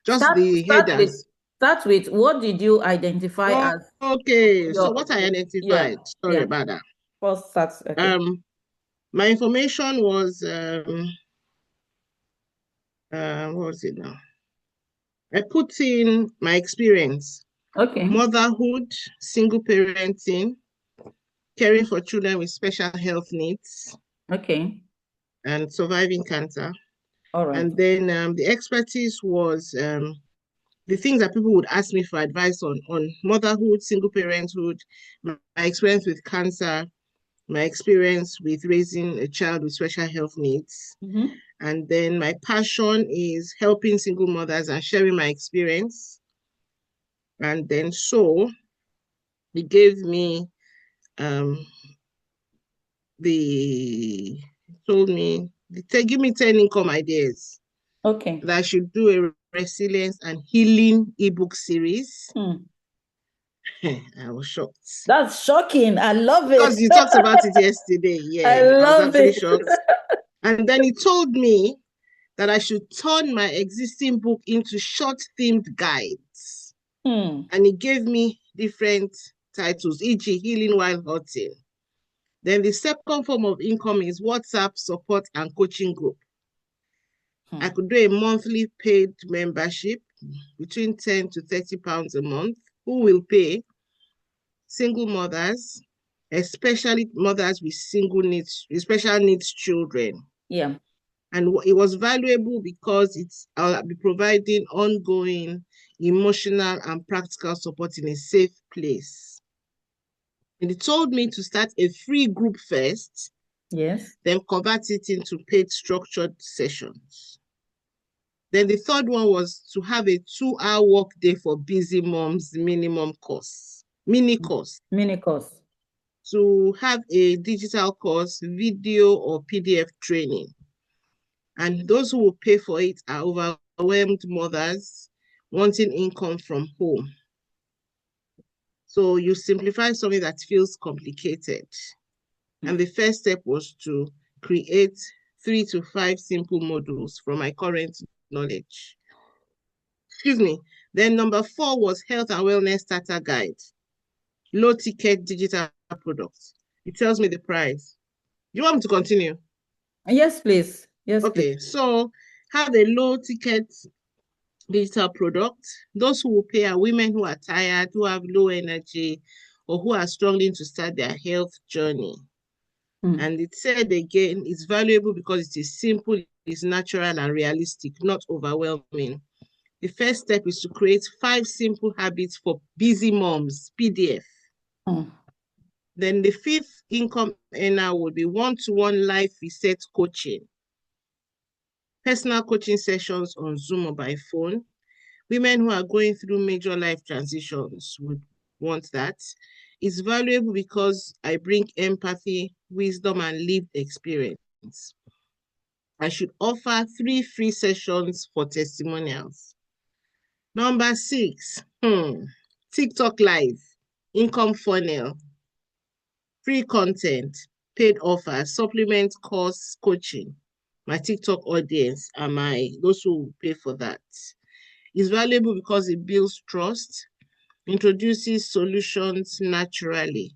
F: Just the headers.
A: Start with what did you identify as
F: Okay, so
A: your,
F: what I identified,
A: yeah,
F: sorry about that.
A: First start. Okay.
F: My information was what was it now? I put in my experience.
A: Okay.
F: Motherhood, single parenting, caring for children with special health needs,
A: Okay.
F: and surviving cancer.
A: All right.
F: And then the expertise was the things that people would ask me for advice on motherhood, single parenthood, my experience with cancer, my experience with raising a child with special health needs.
A: Mm-hmm.
F: And then my passion is helping single mothers and sharing my experience. And then so he gave me told me, give me 10 income ideas.
A: Okay.
F: That I should do a resilience and healing ebook series. I was shocked.
A: That's shocking. I love it.
F: Because you talked about it yesterday. Yeah,
A: I love
F: was actually
A: it.
F: shocked. And then he told me that I should turn my existing book into short-themed guides. And he gave me different titles, e.g. Healing While Hurting, Then the second form of income is WhatsApp support and coaching group. I could do a monthly paid membership between 10 to 30 pounds a month. Who will pay? Single mothers, especially mothers with special needs children.
A: Yeah.
F: And it was valuable because I'll be providing ongoing emotional and practical support in a safe place. And they told me to start a free group first,
A: Yes.
F: then convert it into paid structured sessions. Then the third one was to have a 2-hour work day for busy moms, minimum course, mini course.
A: Mini course.
F: To have a digital course, video or PDF training. And those who will pay for it are overwhelmed mothers wanting income from home. So you simplify something that feels complicated. And the first step was to create 3 to 5 simple modules from my current knowledge. Excuse me. Then number 4 was health and wellness starter guide. Low ticket digital products. It tells me the price. Do you want me to continue?
A: Yes, please. Yes,
F: Okay,
A: please.
F: so have a low ticket digital product. Those who will pay are women who are tired, who have low energy, or who are struggling to start their health journey. And it said again, it's valuable because it is simple, it's natural and realistic, not overwhelming. The first step is to create 5 simple habits for busy moms, PDF. Then the 5th income earner would be one-to-one life reset coaching. Personal coaching sessions on Zoom or by phone. Women who are going through major life transitions would want that. It's valuable because I bring empathy, wisdom, and lived experience. I should offer 3 free sessions for testimonials. Number 6, TikTok Live, income funnel, free content, paid offers, supplement course coaching, my TikTok audience, and those who pay for that. It's valuable because it builds trust, introduces solutions naturally.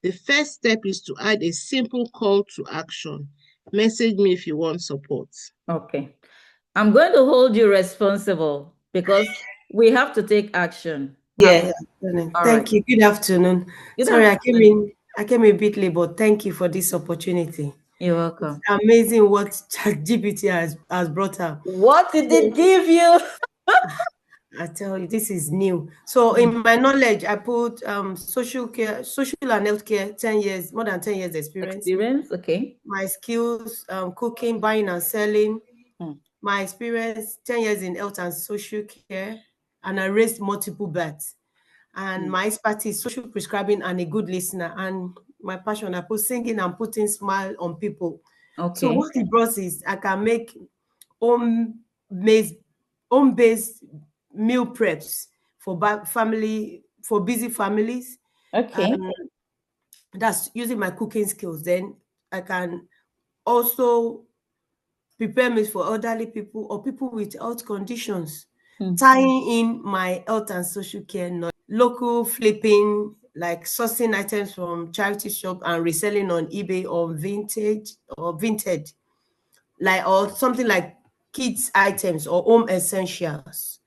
F: The first step is to add a simple call to action. Message me if you want support.
A: Okay. I'm going to hold you responsible because we have to take action.
G: Yeah.
A: All
G: Thank you. Good afternoon.
A: Good
G: Sorry,
A: afternoon.
G: I came a bit late, but thank you for this opportunity.
A: You're welcome.
G: It's amazing what ChatGPT has brought up.
A: What did it give you?
G: I tell you, this is new. So in my knowledge, I put social and healthcare, 10 years, more than 10 years experience.
A: Okay.
G: My skills, cooking, buying and selling. My experience, 10 years in health and social care, and I raised multiple bets. And my expertise, social prescribing and a good listener. And my passion, I put singing and putting smile on people.
A: Okay.
G: So what it brought is I can make home-based meal preps for busy families.
A: Okay.
G: That's using my cooking skills. Then I can also prepare meals for elderly people or people with health conditions, tying in my health and social care knowledge. Local flipping, like sourcing items from charity shop and reselling on eBay or vintage, or something like kids items or home essentials.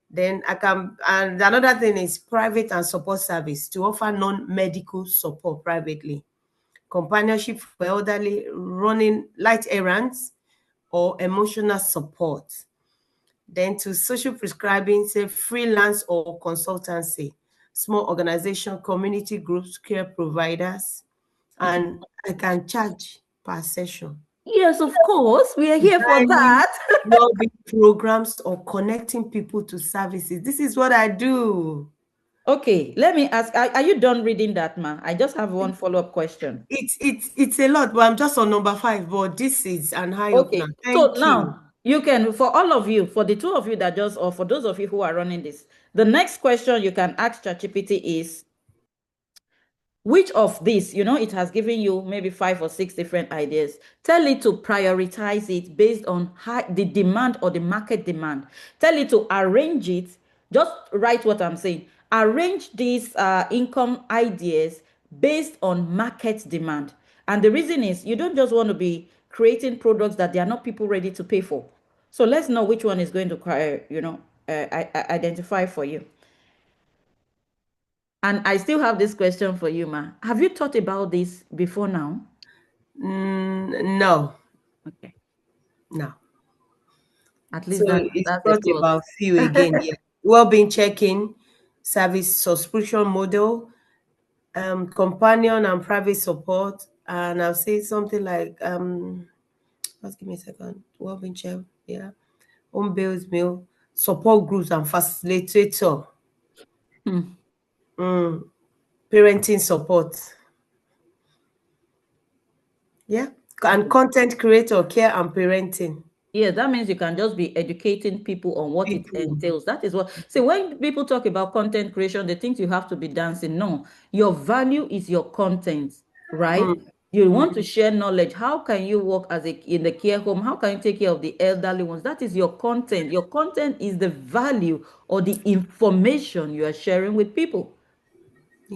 G: Then and another thing is private and support service to offer non-medical support privately, companionship for elderly, running light errands or emotional support. Then to social prescribing, say freelance or consultancy, small organization, community groups, care providers, and I can charge per session.
A: Yes, of course. We are here for that.
G: Well-being programs or connecting people to services. This is what I do.
A: Okay, let me ask, are you done reading that, ma? I just have one follow-up question.
G: It's a lot, but I'm just on number 5, but this is an eye opener.
A: So now you can, for all of you, for the 2 of you that or for those of you who are running this, the next question you can ask ChatGPT is, which of these, it has given you maybe 5 or 6 different ideas. Tell it to prioritize it based on the demand or the market demand. Tell it to arrange it. Just write what I'm saying. Arrange these income ideas based on market demand. And the reason is you don't just want to be creating products that there are not people ready to pay for. So let's know which one is going to, identify for you. And I still have this question for you, Ma. Have you thought about this before now?
G: No,
A: Okay.
G: no.
A: At least
G: So
A: that's
G: it's
A: a
G: not
A: plus.
G: about few again. Yeah. Well-being check-in, service subscription model, companion and private support, and I'll say something like just give me a second. Well-being check, yeah. Home bills meal, support groups and facilitator. Parenting support. Yeah. And content creator, care and parenting.
A: Yeah, that means you can just be educating people on what it
G: People.
A: entails. That is what, see, when people talk about content creation, they think you have to be dancing. No, your value is your content, right? You want to share knowledge. How can you work in the care home? How can you take care of the elderly ones? That is your content. Your content is the value or the information you are sharing with people.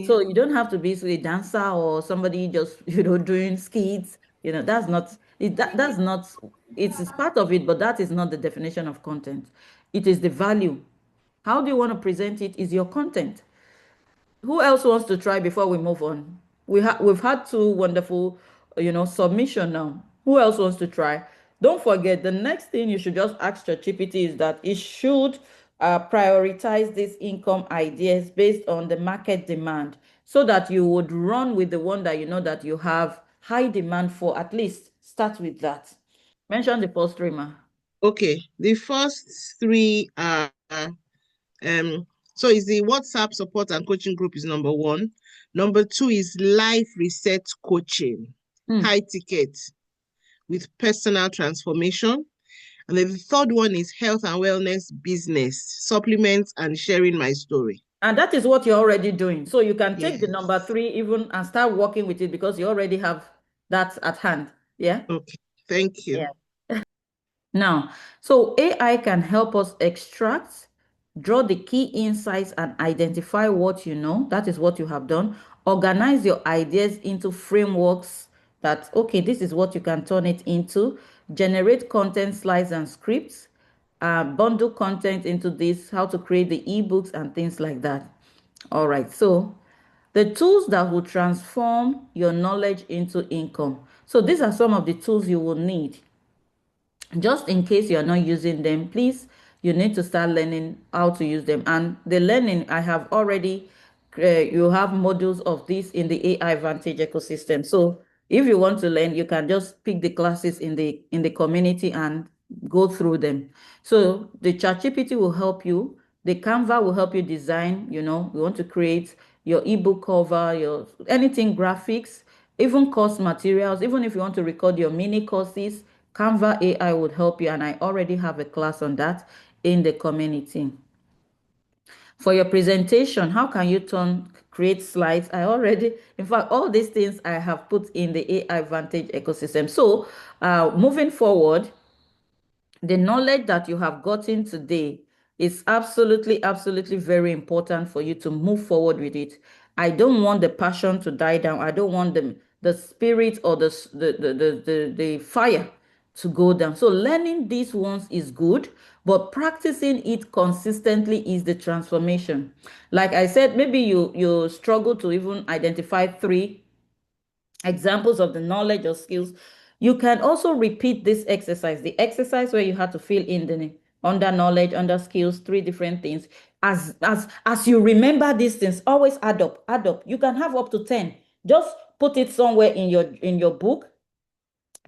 A: So you don't have to be a dancer or somebody just, doing skits. That's not it. That's not, it's part of it, but that is not the definition of content. It is the value. How do you want to present it is your content. Who else wants to try before we move on? We've had two wonderful, submission now. Who else wants to try? Don't forget, the next thing you should just ask ChatGPT is that it should prioritize these income ideas based on the market demand, so that you would run with the one that you know that you have high demand for. At least start with that. Mention the first three, Ma.
F: Okay, the first three are so is the WhatsApp support and coaching group is number one. Number two is life reset coaching, high ticket with personal transformation. And then the third one is health and wellness business, supplements and sharing my story.
A: And that is what you're already doing. So you can take the
F: Yes.
A: number three even and start working with it because you already have that at hand. Yeah.
F: Okay, thank you.
A: Yeah. Now, so AI can help us extract, draw the key insights, and identify what you know. That is what you have done. Organize your ideas into frameworks that, okay, this is what you can turn it into. Generate content slides and scripts. Bundle content into this, how to create the ebooks and things like that. All right, so the tools that will transform your knowledge into income. So these are some of the tools you will need. Just in case you're not using them, please, you need to start learning how to use them. And the learning, I have already, you have modules of this in the AI Vantage ecosystem. So if you want to learn, you can just pick the classes in the community and go through them. So the ChatGPT will help you. The Canva will help you design, you want to create your ebook cover, your anything graphics, even course materials. Even if you want to record your mini courses, Canva AI would help you, and I already have a class on that in the community. For your presentation, how can you create slides? In fact, all these things I have put in the AI Vantage ecosystem. So moving forward, the knowledge that you have gotten today is absolutely, absolutely very important for you to move forward with it. I don't want the passion to die down. I don't want the spirit or the fire to go down. So learning these ones is good, but practicing it consistently is the transformation. Like I said, maybe you struggle to even identify three examples of the knowledge or skills. You can also repeat this exercise, the exercise where you have to fill in the under knowledge, under skills, three different things. As you remember these things, always add up, add up. You can have up to 10. Just put it somewhere in your book.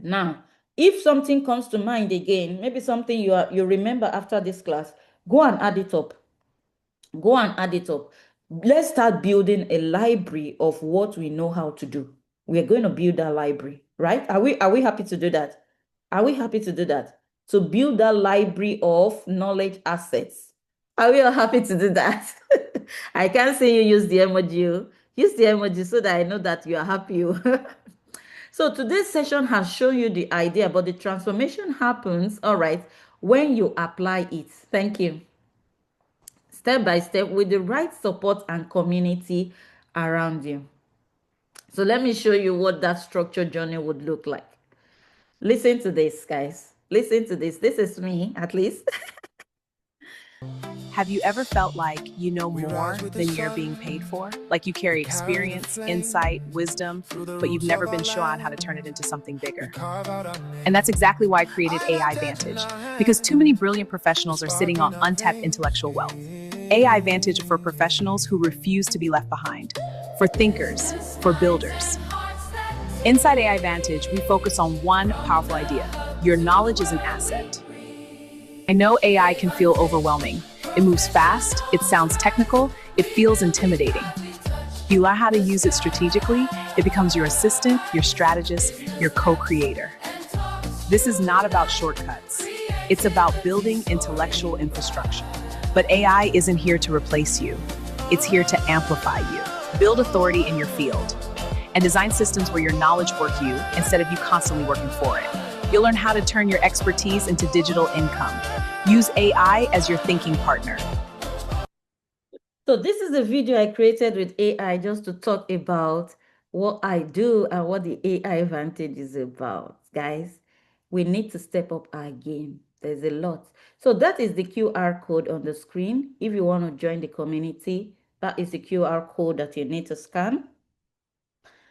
A: Now, if something comes to mind again, maybe something you remember after this class, go and add it up. Go and add it up. Let's start building a library of what we know how to do. We're going to build that library, right? Are we happy to do that? Are we happy to do that? To build that library of knowledge assets. Are we all happy to do that? I can't see you use the emoji. Use the emoji so that I know that you are happy. So today's session has shown you the idea, but the transformation happens, all right, when you apply it. Thank you. Step by step with the right support and community around you. So let me show you what that structured journey would look like. Listen to this, guys. Listen to this. This is me, at least.
C: Have you ever felt like you know more than you're being paid for? Like you carry experience, insight, wisdom, but you've never been shown how to turn it into something bigger? And that's exactly why I created AI Vantage, because too many brilliant professionals are sitting on untapped intellectual wealth. AI Vantage for professionals who refuse to be left behind, for thinkers, for builders. Inside AI Vantage, we focus on one powerful idea. Your knowledge is an asset. I know AI can feel overwhelming. It moves fast, it sounds technical, it feels intimidating. You learn how to use it strategically, it becomes your assistant, your strategist, your co-creator. This is not about shortcuts. It's about building intellectual infrastructure. But AI isn't here to replace you. It's here to amplify you. Build authority in your field and design systems where your knowledge work you instead of you constantly working for it. You'll learn how to turn your expertise into digital income. Use AI as your thinking partner.
A: So this is a video I created with AI just to talk about what I do and what the AI Vantage is about. Guys, we need to step up our game. There's a lot. So that is the QR code on the screen. If you want to join the community, that is the QR code that you need to scan.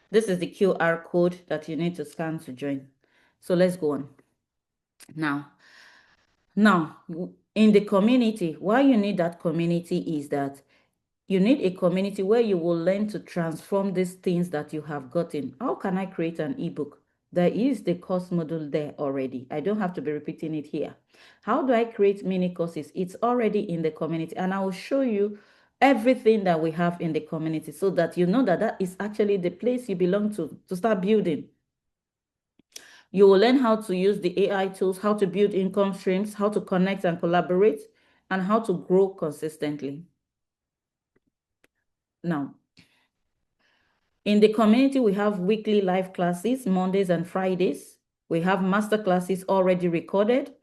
A: This is the QR code that you need to scan to join. So let's go on. Now, in the community, why you need that community is that you need a community where you will learn to transform these things that you have gotten. How can I create an ebook? There is the course module there already. I don't have to be repeating it here. How do I create mini courses? It's already in the community, and I will show you everything that we have in the community so that you know that that is actually the place you belong to start building. You will learn how to use the AI tools, how to build income streams, how to connect and collaborate, and how to grow consistently. Now, in the community, we have weekly live classes, Mondays and Fridays. We have master classes already recorded.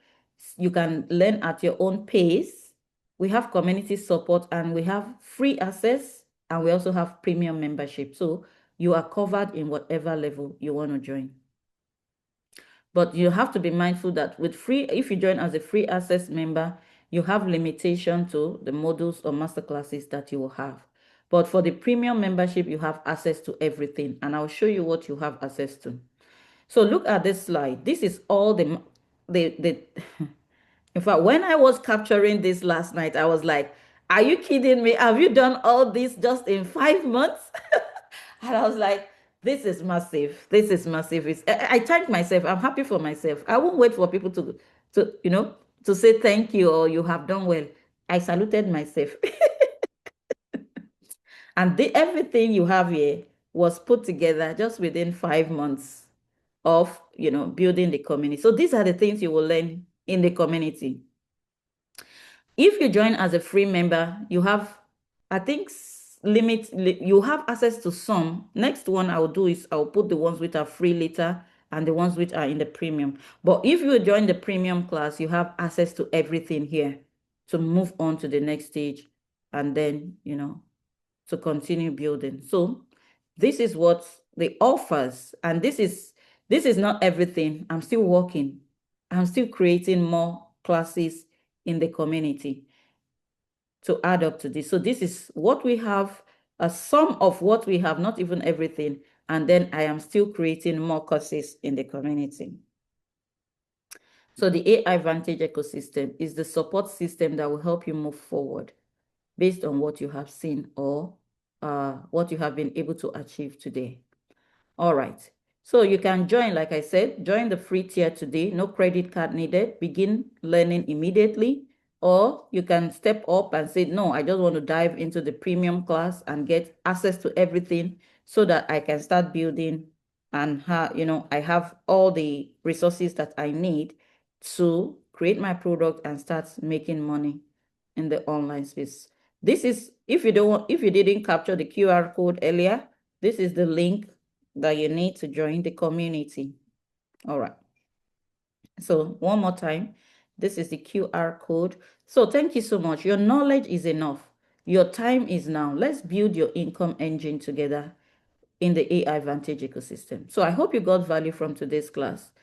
A: You can learn at your own pace. We have community support, and we have free access, and we also have premium membership. So you are covered in whatever level you want to join. But you have to be mindful that with free, if you join as a free access member, you have limitation to the modules or master classes that you will have. But for the premium membership, you have access to everything, and I'll show you what you have access to. So look at this slide. This is all the in fact, when I was capturing this last night, I was like, are you kidding me? Have you done all this just in 5 months? And I was like, this is massive. This is massive. I thank myself. I'm happy for myself. I won't wait for people to say thank you or you have done well. I saluted myself. And everything you have here was put together just within 5 months of building the community. So these are the things you will learn in the community. If you join as a free member, you have, I think, you have access to some. Next one I will do is I'll put the ones which are free later and the ones which are in the premium. But if you join the premium class, you have access to everything here to move on to the next stage and then, to continue building. So this is what the offers, and this is not everything. I'm still working. I'm still creating more classes in the community to add up to this. So this is what we have, a sum of what we have, not even everything. And then I am still creating more courses in the community. So the AI Vantage ecosystem is the support system that will help you move forward based on what you have seen or what you have been able to achieve today. All right. So you can join, like I said, join the free tier today. No credit card needed. Begin learning immediately. Or you can step up and say, no, I just want to dive into the premium class and get access to everything so that I can start building and I have all the resources that I need to create my product and start making money in the online space. This is, if you didn't capture the QR code earlier, this is the link that you need to join the community. All right. So one more time, this is the QR code. So thank you so much. Your knowledge is enough. Your time is now. Let's build your income engine together. in the AI Vantage ecosystem. So I hope you got value from today's class.